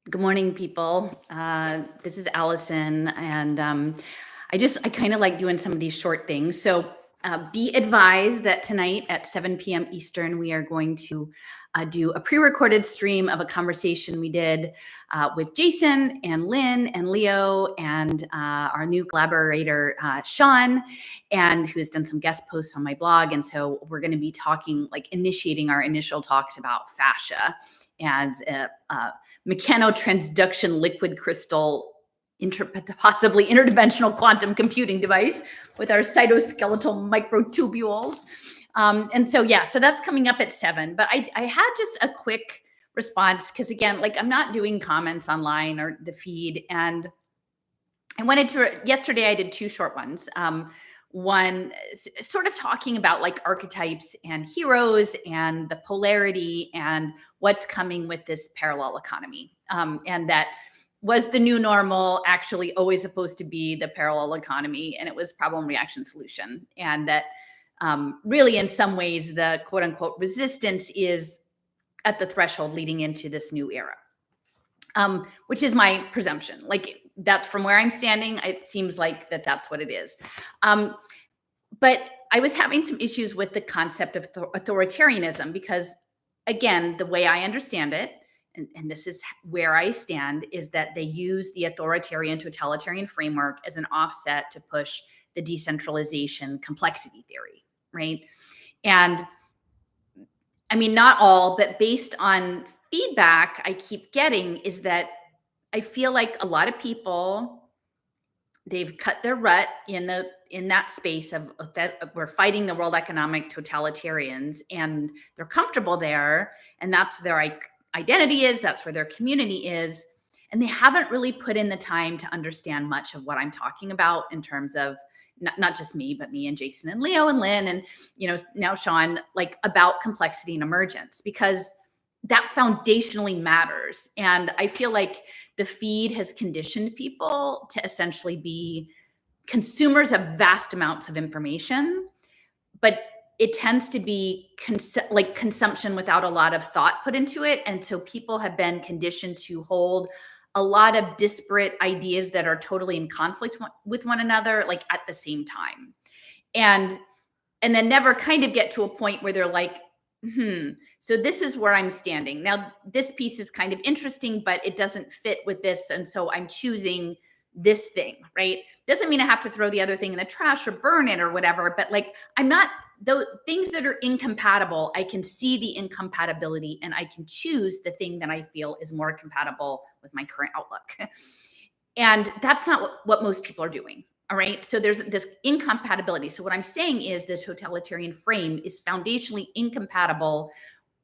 Good morning, people. This is Allison, and I kind of like doing some of these short things. So be advised that tonight at 7 p.m. Eastern, we are going to do a pre-recorded stream of a conversation we did with Jason and Lynn and Leo and our new collaborator, Sean, and who has done some guest posts on my blog. And so we're going to be talking, initiating our initial talks about fascia as a mechanotransduction liquid crystal possibly interdimensional quantum computing device with our cytoskeletal microtubules. So that's coming up at 7. But I had just a quick response because, again, I'm not doing comments online or the feed. And I wanted to, yesterday I did 2 short ones. One sort of talking about archetypes and heroes and the polarity and what's coming with this parallel economy. And that was the new normal actually always supposed to be the parallel economy, and it was problem reaction solution. And that really in some ways the quote unquote resistance is at the threshold leading into this new era. Which is my presumption. That from where I'm standing, it seems like that's what it is. But I was having some issues with the concept of authoritarianism because, again, the way I understand it, and this is where I stand, is that they use the authoritarian totalitarian framework as an offset to push the decentralization complexity theory, right? And I mean, not all, but based on feedback I keep getting is that I feel like a lot of people, they've cut their rut in that space of that we're fighting the world economic totalitarians, and they're comfortable there, and that's where their identity is, that's where their community is, and they haven't really put in the time to understand much of what I'm talking about in terms of not just me, but me and Jason and Leo and Lynn and now Sean, about complexity and emergence, because that foundationally matters. And I feel like the feed has conditioned people to essentially be consumers of vast amounts of information, but it tends to be consumption without a lot of thought put into it. And so people have been conditioned to hold a lot of disparate ideas that are totally in conflict with one another, at the same time. And then never kind of get to a point where they're like, so this is where I'm standing. Now, this piece is kind of interesting, but it doesn't fit with this. And so I'm choosing this thing, right? Doesn't mean I have to throw the other thing in the trash or burn it or whatever, but I'm not, those things that are incompatible, I can see the incompatibility and I can choose the thing that I feel is more compatible with my current outlook. And that's not what most people are doing. All right. So there's this incompatibility. So what I'm saying is the totalitarian frame is foundationally incompatible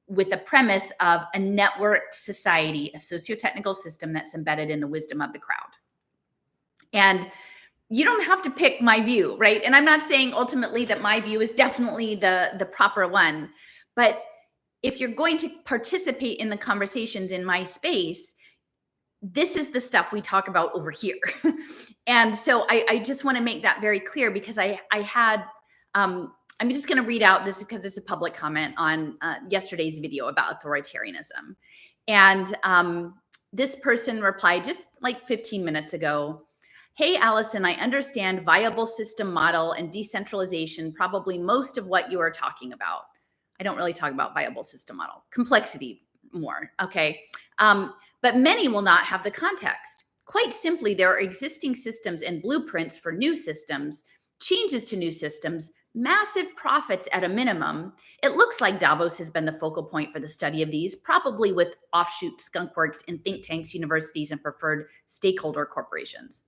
with the premise of a networked society, a socio-technical system that's embedded in the wisdom of the crowd. And you don't have to pick my view, right? And I'm not saying ultimately that my view is definitely the proper one, but if you're going to participate in the conversations in my space, this is the stuff we talk about over here. And so I just want to make that very clear because I had, I'm just going to read out this because it's a public comment on yesterday's video about authoritarianism. And this person replied just 15 minutes ago, "Hey, Allison, I understand viable system model and decentralization, probably most of what you are talking about." I don't really talk about viable system model, complexity more, okay? But many will not have the context. Quite simply, there are existing systems and blueprints for new systems, changes to new systems, massive profits at a minimum. It looks like Davos has been the focal point for the study of these, probably with offshoot skunkworks in think tanks, universities, and preferred stakeholder corporations.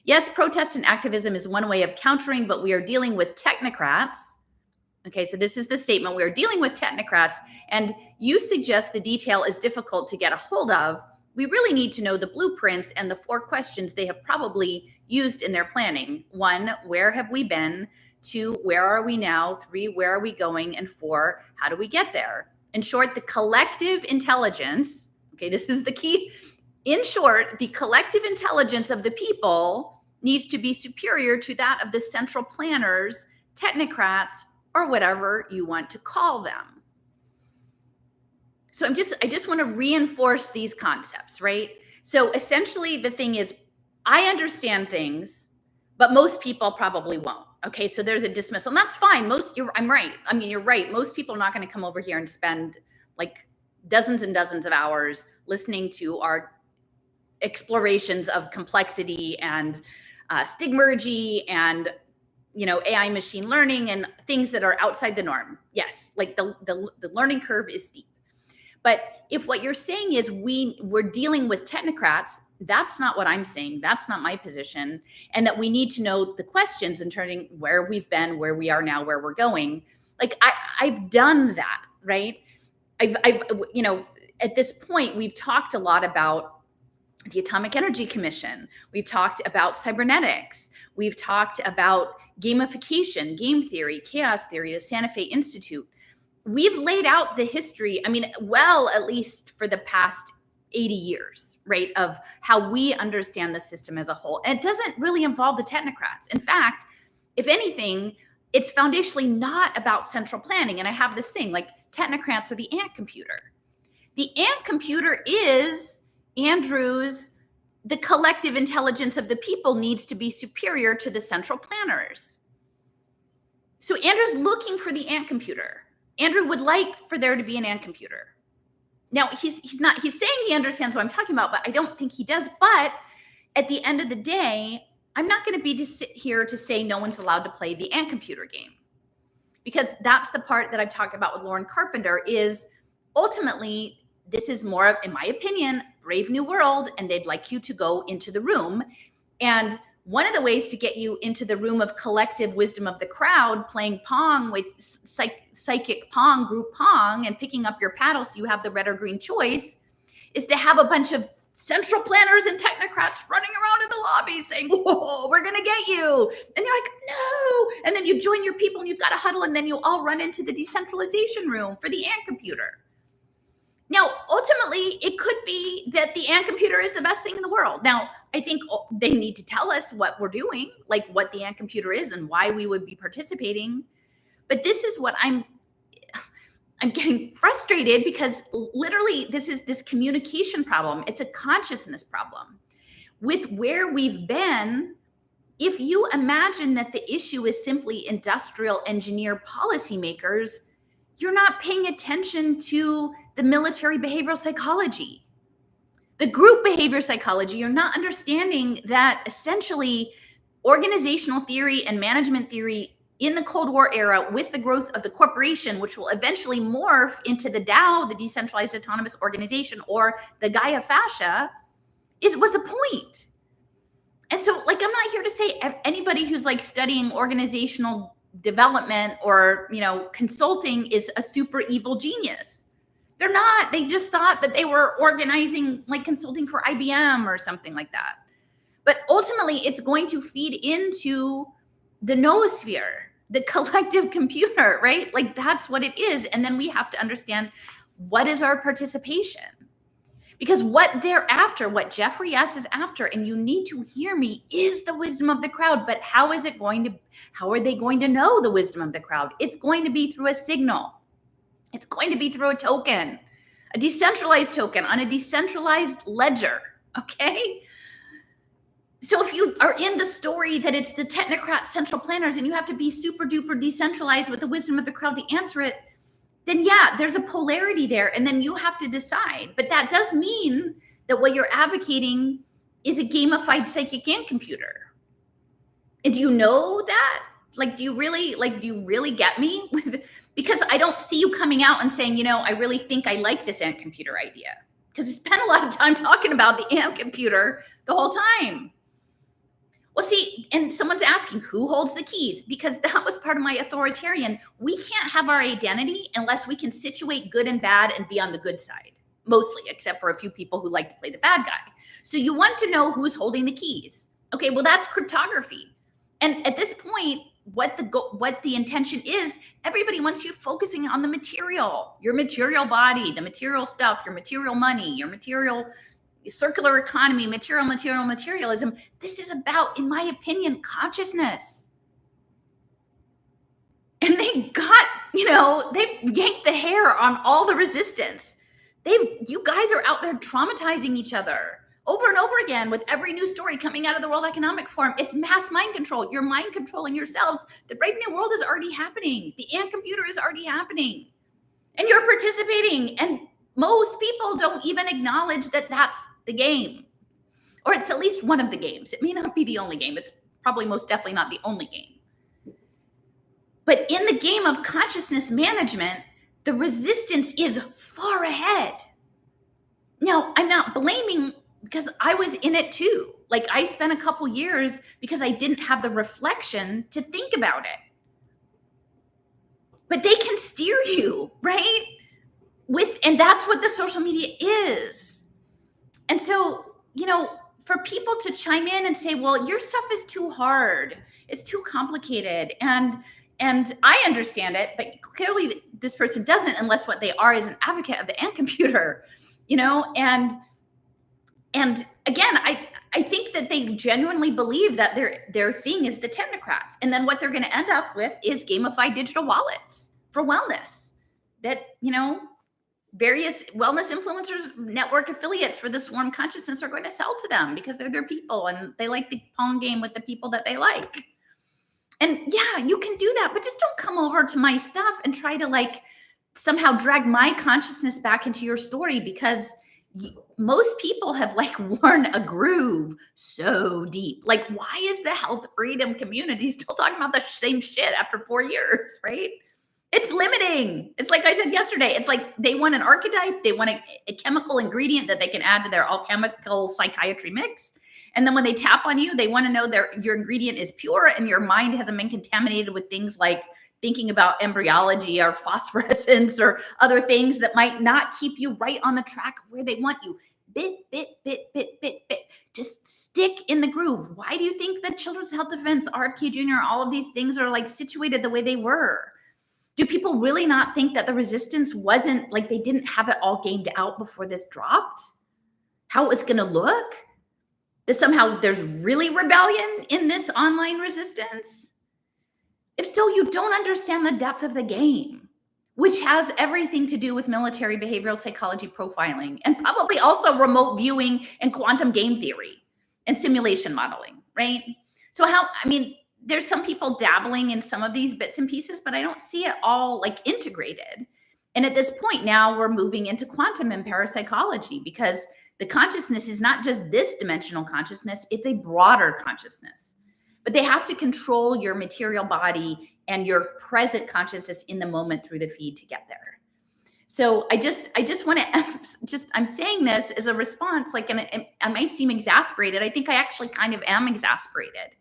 Yes, protest and activism is one way of countering, but we are dealing with technocrats. Okay, so this is the statement. We are dealing with technocrats, and you suggest the detail is difficult to get a hold of. We really need to know the blueprints and the 4 questions they have probably used in their planning. 1, where have we been? 2, where are we now? 3, where are we going? And 4, how do we get there? In short, the collective intelligence, okay, this is the key. In short, the collective intelligence of the people needs to be superior to that of the central planners, technocrats, or whatever you want to call them. So I just want to reinforce these concepts, right? So essentially the thing is, I understand things, but most people probably won't. Okay, so there's a dismissal, and that's fine. I'm right. I mean, you're right. Most people are not going to come over here and spend like dozens and dozens of hours listening to our explorations of complexity and stigmergy and AI machine learning and things that are outside the norm. Yes, like the learning curve is steep. But if what you're saying is we're dealing with technocrats, that's not what I'm saying. That's not my position. And that we need to know the questions in turning where we've been, where we are now, where we're going. Like I've done that, right? I've at this point, we've talked a lot about the Atomic Energy Commission. We've talked about cybernetics. We've talked about gamification, game theory, chaos theory, the Santa Fe Institute. We've laid out the history, at least for the past 80 years, right, of how we understand the system as a whole. And it doesn't really involve the technocrats. In fact, if anything, it's foundationally not about central planning. And I have this thing, like technocrats are the ant computer. The ant computer is the collective intelligence of the people needs to be superior to the central planners. So Andrew's looking for the ant computer. Andrew would like for there to be an ant computer. Now, he's saying he understands what I'm talking about, but I don't think he does. But at the end of the day, I'm not going to be here to say no one's allowed to play the ant computer game. Because that's the part that I've talked about with Lauren Carpenter is ultimately, this is more of, in my opinion, Brave New World, and they'd like you to go into the room. And one of the ways to get you into the room of collective wisdom of the crowd, playing Pong with psychic Pong, group Pong, and picking up your paddle so you have the red or green choice, is to have a bunch of central planners and technocrats running around in the lobby saying, whoa, we're going to get you. And you're like, no. And then you join your people and you've got a huddle, and then you all run into the decentralization room for the ant computer. Now, ultimately, it could be that the ant computer is the best thing in the world. Now, I think they need to tell us what we're doing, like what the ant computer is and why we would be participating. But this is what I'm getting frustrated, because literally this is this communication problem. It's a consciousness problem. With where we've been, if you imagine that the issue is simply industrial engineer policymakers, you're not paying attention to the military behavioral psychology, the group behavior psychology. You're not understanding that essentially organizational theory and management theory in the Cold War era, with the growth of the corporation, which will eventually morph into the DAO, the Decentralized Autonomous Organization, or the Gaia Fascia, was the point. And so, like, I'm not here to say anybody who's like studying organizational development or, consulting is a super evil genius. They're not. They just thought that they were organizing, like consulting for IBM or something like that. But ultimately, it's going to feed into the noosphere, the collective computer, right? Like, that's what it is. And then we have to understand, what is our participation? Because what they're after, what Jeffrey S. is after, and you need to hear me, is the wisdom of the crowd. But how are they going to know the wisdom of the crowd? It's going to be through a signal. It's going to be through a token, a decentralized token on a decentralized ledger, okay? So if you are in the story that it's the technocrat central planners and you have to be super duper decentralized with the wisdom of the crowd to answer it, then yeah, there's a polarity there, and then you have to decide. But that does mean that what you're advocating is a gamified psychic ant computer. And do you know that? Like, do you really get me? Because I don't see you coming out and saying, I really think I like this ant computer idea. Because I spent a lot of time talking about the ant computer the whole time. Well, see, and someone's asking, who holds the keys? Because that was part of my authoritarian. We can't have our identity unless we can situate good and bad and be on the good side, mostly, except for a few people who like to play the bad guy. So you want to know who's holding the keys. Okay, well, that's cryptography. And at this point, what the intention is, everybody wants you focusing on the material, your material body, the material stuff, your material money, your material circular economy, materialism. This is about, in my opinion, consciousness. And they got, they've yanked the hair on all the resistance. You guys are out there traumatizing each other over and over again with every new story coming out of the World Economic Forum. It's mass mind control. You're mind controlling yourselves. The Brave New World is already happening. The Ant Computer is already happening. And you're participating. And most people don't even acknowledge that that's the game. Or it's at least one of the games. It may not be the only game. It's probably most definitely not the only game. But in the game of consciousness management, the resistance is far ahead. Now, I'm not blaming, because I was in it too. Like, I spent a couple years because I didn't have the reflection to think about it. But they can steer you, right? And that's what the social media is. And so, for people to chime in and say, well, your stuff is too hard, it's too complicated, and I understand it, but clearly this person doesn't, unless what they are is an advocate of the Ant Computer, and again, I think that they genuinely believe that their thing is the technocrats, and then what they're going to end up with is gamified digital wallets for wellness that various wellness influencers, network affiliates for the swarm consciousness are going to sell to them because they're their people and they like the pong game with the people that they like. And yeah, you can do that, but just don't come over to my stuff and try to somehow drag my consciousness back into your story, because most people have worn a groove so deep. Why is the health freedom community still talking about the same shit after 4 years, right? It's limiting. It's like I said yesterday. It's like they want an archetype. They want a chemical ingredient that they can add to their alchemical psychiatry mix. And then when they tap on you, they want to know your ingredient is pure and your mind hasn't been contaminated with things like thinking about embryology or phosphorescence or other things that might not keep you right on the track where they want you. Bit. Just stick in the groove. Why do you think that Children's Health Defense, RFK Jr., all of these things are situated the way they were? Do people really not think that the resistance wasn't they didn't have it all gamed out before this dropped? How it was going to look? That somehow there's really rebellion in this online resistance? If so, you don't understand the depth of the game, which has everything to do with military behavioral psychology profiling and probably also remote viewing and quantum game theory and simulation modeling, right? So there's some people dabbling in some of these bits and pieces, but I don't see it all integrated. And at this point now we're moving into quantum and parapsychology, because the consciousness is not just this dimensional consciousness, it's a broader consciousness. But they have to control your material body and your present consciousness in the moment through the feed to get there. So I just want to I'm saying this as a response, and I might seem exasperated. I think I actually kind of am exasperated.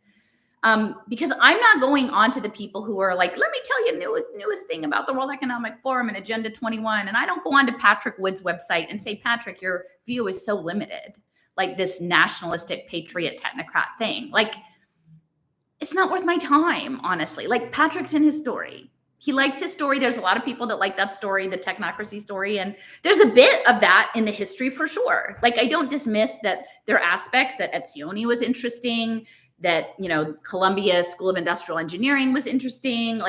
Because I'm not going on to the people who are let me tell you newest thing about the World Economic Forum and Agenda 21. And I don't go on to Patrick Wood's website and say, Patrick, your view is so limited, this nationalistic patriot technocrat thing. It's not worth my time, honestly. Patrick's in his story. He likes his story. There's a lot of people that like that story, the technocracy story. And there's a bit of that in the history for sure. I don't dismiss that there are aspects that Etzioni was interesting, that, Columbia School of Industrial Engineering was interesting.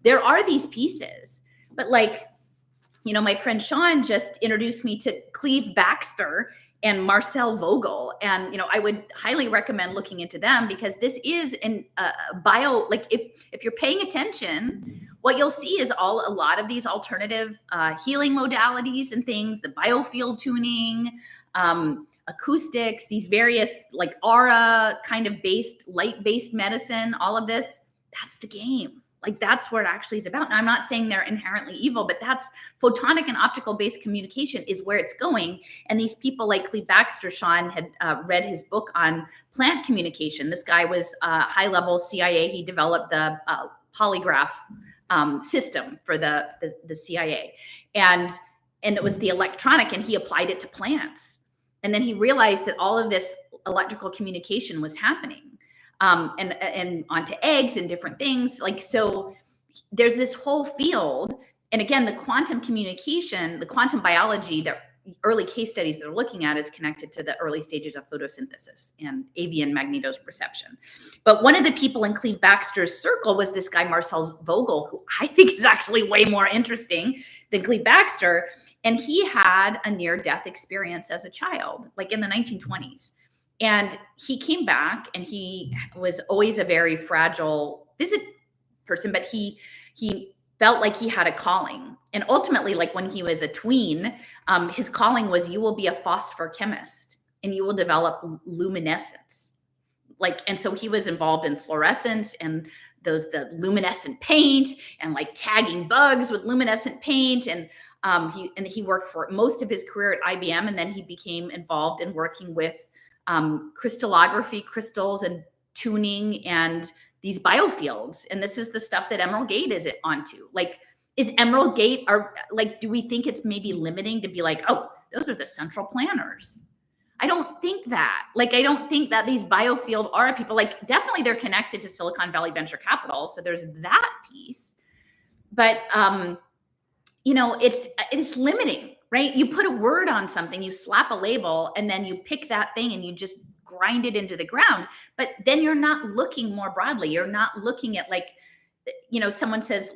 There are these pieces, but my friend Sean just introduced me to Cleve Baxter and Marcel Vogel. And, I would highly recommend looking into them, because this is if you're paying attention, what you'll see is a lot of these alternative healing modalities and things, the biofield tuning, acoustics, these various aura kind of light-based medicine, all of this, that's the game. That's where it actually is about. Now, I'm not saying they're inherently evil, but that's photonic and optical based communication is where it's going. And these people like Cleve Baxter, Sean had read his book on plant communication. This guy was high-level CIA. He developed the polygraph system for the CIA. And it was the electronic, and he applied it to plants. And then he realized that all of this electrical communication was happening. And onto eggs and different things. So there's this whole field. And again, the quantum communication, the quantum biology, the early case studies that are looking at is connected to the early stages of photosynthesis and avian magnetoreception. But one of the people in Cleve Baxter's circle was this guy, Marcel Vogel, who I think is actually way more interesting than Cleve Baxter. And he had a near-death experience as a child, like in the 1920s. And he came back, and he was always a very fragile person, but he felt like he had a calling. And ultimately, like when he was a tween, his calling was, you will be a phosphor chemist and you will develop luminescence. And so he was involved in fluorescence and the luminescent paint, and like tagging bugs with luminescent paint. And he worked for most of his career at IBM. And then he became involved in working with crystallography, crystals and tuning, and these biofields. And this is the stuff that Emerald Gate is onto. Like, is Emerald Gate, do we think it's maybe limiting to be like, oh, those are the central planners? I don't think that. I don't think that these Biofield aura people, definitely they're connected to Silicon Valley venture capital. So there's that piece. But, it's limiting, right? You put a word on something, you slap a label, and then you pick that thing and you just grind it into the ground. But then you're not looking more broadly. You're not looking at someone says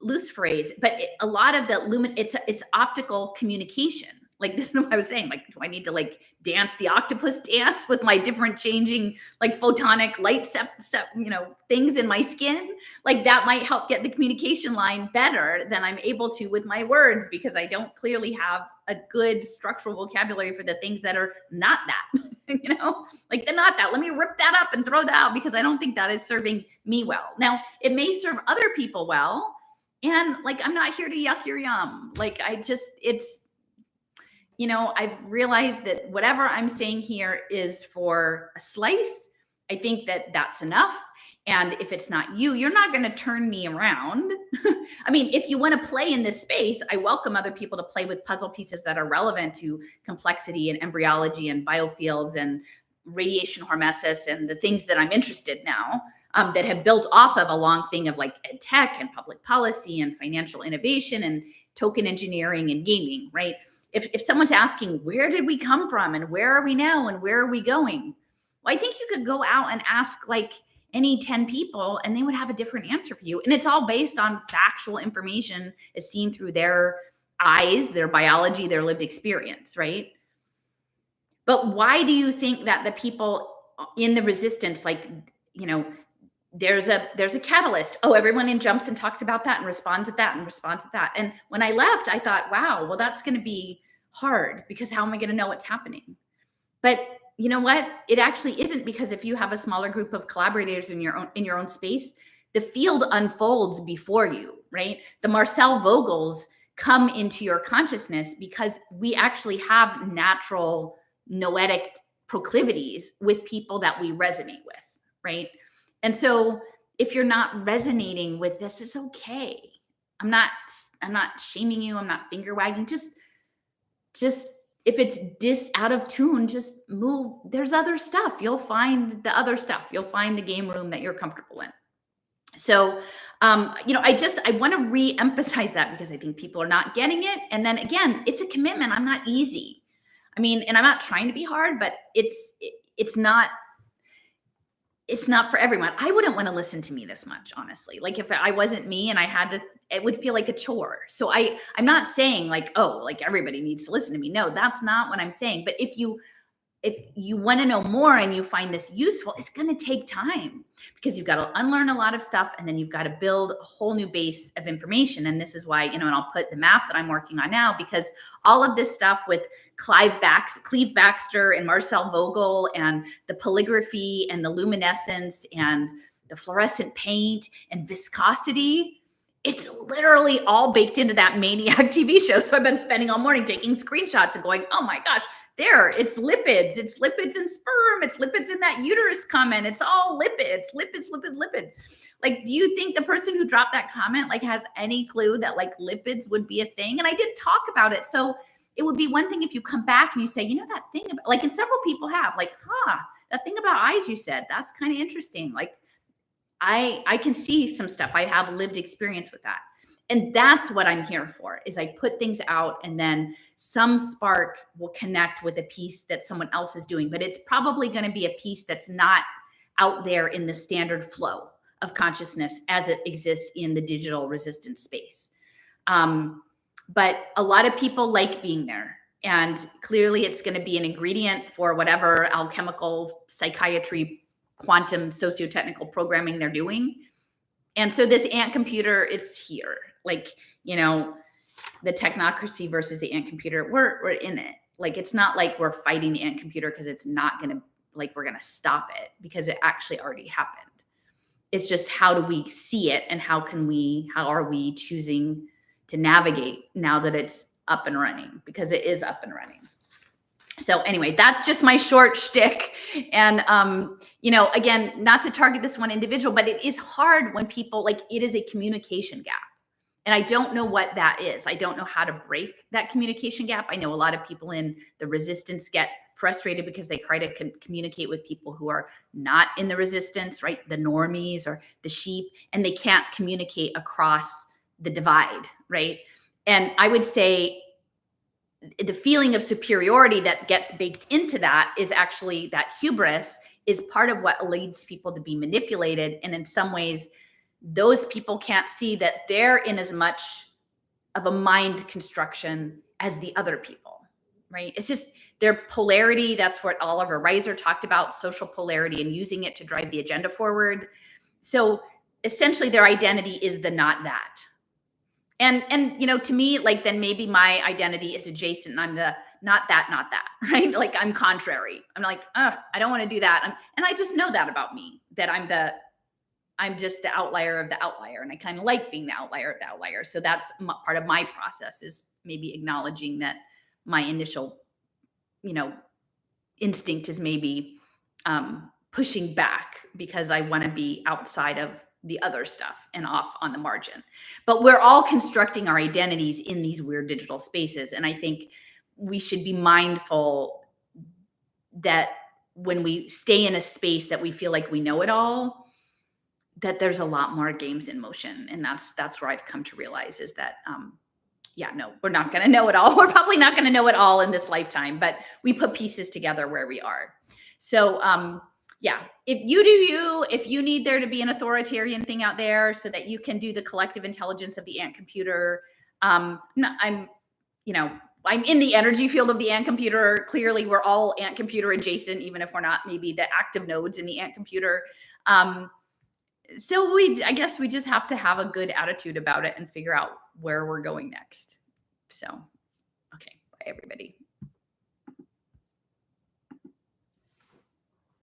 loose phrase, but a lot of the it's optical communication. This is what I was saying. Do I need to dance the octopus dance with my different changing photonic light things in my skin? That might help get the communication line better than I'm able to with my words, because I don't clearly have a good structural vocabulary for the things that are not that. They're not that. Let me rip that up and throw that out, because I don't think that is serving me well. Now, it may serve other people well. And I'm not here to yuck your yum. I've realized that whatever I'm saying here is for a slice. I think that that's enough. And if it's not you, you're not going to turn me around. I mean, if you want to play in this space, I welcome other people to play with puzzle pieces that are relevant to complexity and embryology and biofields and radiation hormesis and the things that I'm interested now, that have built off of a long thing of ed tech and public policy and financial innovation and token engineering and gaming, right? If someone's asking, where did we come from and where are we now and where are we going? Well, I think you could go out and ask any 10 people and they would have a different answer for you. And it's all based on factual information as seen through their eyes, their biology, their lived experience, right? But why do you think that the people in the resistance, there's a catalyst. Oh, everyone jumps and talks about that and responds at that and responds at that. And when I left, I thought, wow, well, that's going to be hard, because how am I going to know what's happening? But you know what? It actually isn't, because if you have a smaller group of collaborators in your own space, the field unfolds before you, right? The Marcel Vogels come into your consciousness because we actually have natural noetic proclivities with people that we resonate with, right? And so if you're not resonating with this, it's okay. I'm not shaming you. I'm not finger wagging. Just if it's out of tune, just move. There's other stuff. You'll find the other stuff. You'll find the game room that you're comfortable in. So, I want to re-emphasize that, because I think people are not getting it. And then again, it's a commitment. I'm not easy. I mean, and I'm not trying to be hard, but it's not for everyone. I wouldn't want to listen to me this much, honestly. If I wasn't me and I had to, it would feel like a chore. So I'm not saying everybody needs to listen to me. No, that's not what I'm saying. But if you want to know more and you find this useful, it's going to take time, because you've got to unlearn a lot of stuff, and then you've got to build a whole new base of information. And this is why, and I'll put the map that I'm working on now, because all of this stuff with Cleve Baxter and Marcel Vogel and the polygraphy and the luminescence and the fluorescent paint and viscosity, it's literally all baked into that Maniac TV show. So I've been spending all morning taking screenshots and going, oh my gosh, it's lipids in sperm, it's lipids in that uterus comment. It's all lipid. Do you think the person who dropped that comment has any clue that lipids would be a thing? And I did talk about it. So it would be one thing if you come back and you say, that thing about, and several people have that thing about eyes you said, that's kind of interesting. I can see some stuff. I have lived experience with that. And that's what I'm here for, is I put things out and then some spark will connect with a piece that someone else is doing. But it's probably going to be a piece that's not out there in the standard flow of consciousness as it exists in the digital resistance space. but a lot of people like being there. And clearly it's going to be an ingredient for whatever alchemical, psychiatry, quantum, socio-technical programming they're doing. And so this ant computer, it's here. Like, the technocracy versus the ant computer, we're in it. Like, it's not like we're fighting the ant computer because it's not going to, like, we're going to stop it, because it actually already happened. It's just, how do we see it, and how are we choosing to navigate now that it's up and running, because it is up and running. So anyway, that's just my short shtick. And, again, not to target this one individual, but it is hard when people, like, it is a communication gap. And I don't know what that is. I don't know how to break that communication gap. I know a lot of people in the resistance get frustrated because they try to communicate with people who are not in the resistance, right? The normies or the sheep, and they can't communicate across the divide, right? And I would say the feeling of superiority that gets baked into that is actually, that hubris is part of what leads people to be manipulated. And in some ways, those people can't see that they're in as much of a mind construction as the other people, right? It's just their polarity. That's what Oliver Reiser talked about, social polarity, and using it to drive the agenda forward. So essentially their identity is the not that. And to me, like, then maybe my identity is adjacent, and I'm the not that, right? Like, I'm contrary. I'm like, I don't want to do that. And I just know that about me, that I'm just the outlier of the outlier. And I kind of like being the outlier of the outlier. So that's part of my process, is maybe acknowledging that my initial, instinct is maybe pushing back because I want to be outside of the other stuff and off on the margin. But we're all constructing our identities in these weird digital spaces. And I think we should be mindful that when we stay in a space that we feel like we know it all, that there's a lot more games in motion. And that's where I've come to realize, is that, no, we're not going to know it all. We're probably not going to know it all in this lifetime, but we put pieces together where we are. So, if you do you, if you need there to be an authoritarian thing out there so that you can do the collective intelligence of the ant computer, I'm in the energy field of the ant computer. Clearly, we're all ant computer adjacent, even if we're not maybe the active nodes in the ant computer. So I guess we just have to have a good attitude about it and figure out where we're going next. So, okay, bye everybody.